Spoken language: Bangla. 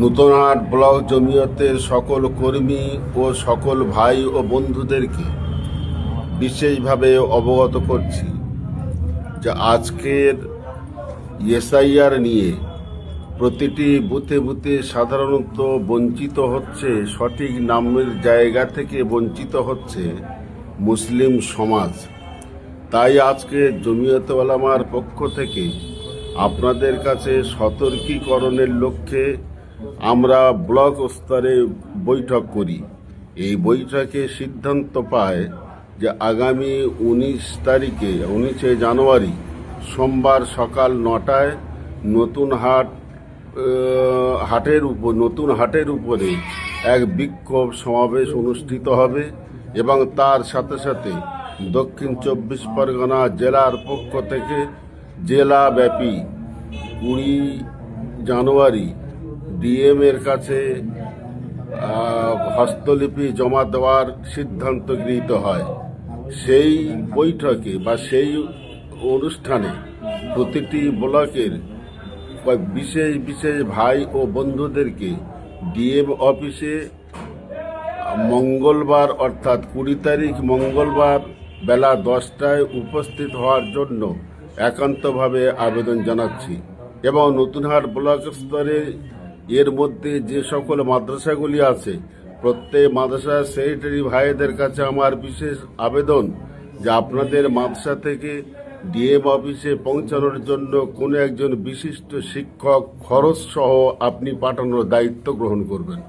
নূতনহাট ব্লক জমিয়তের সকল কর্মী ও সকল ভাই ও বন্ধুদেরকে বিশেষভাবে অবগত করছি যে আজকের এসআইআর নিয়ে প্রতিটি বুথে বুথে সাধারণত বঞ্চিত হচ্ছে, সঠিক নামের জায়গা থেকে বঞ্চিত হচ্ছে মুসলিম সমাজ। তাই আজকে জমিয়তে উলামার পক্ষ থেকে আপনাদের কাছে সতর্কীকরণের লক্ষ্যে আমরা ব্লক স্তরে বৈঠক করি। এই বৈঠকে সিদ্ধান্ত পায় যে আগামী 19 জানুয়ারি সোমবার সকাল 9টায় নতুন হাটের উপরে এক বিক্ষোভ সমাবেশ অনুষ্ঠিত হবে এবং তার সাথে সাথে দক্ষিণ 24 পরগনা জেলার পক্ষ থেকে জেলাব্যাপী 20 জানুয়ারি ডিএম এর কাছে হস্তলিপি জমা দেওয়ার সিদ্ধান্ত গৃহীত হয়। সেই বৈঠকে বা সেই অনুষ্ঠানে প্রতিটি ব্লকের বিশেষ বিশেষ ভাই ও বন্ধুদেরকে ডিএম অফিসে মঙ্গলবার অর্থাৎ 20 তারিখ মঙ্গলবার বেলা 10টায় উপস্থিত হওয়ার জন্য একান্তভাবে আবেদন জানাচ্ছি। এবং নতুনহাট ব্লক স্তরে এর মধ্যে যে সকল মাদ্রাসাগুলি আছে, প্রত্যেক মাদ্রাসা সেক্রেটারি ভাইদের কাছে আমার বিশেষ আবেদন যে আপনাদের মাদ্রাসা থেকে ডিএম অফিসে পৌঁছানোর জন্য কোনো একজন বিশিষ্ট শিক্ষক খরচ সহ আপনি পাঠানোর দায়িত্ব গ্রহণ করবেন।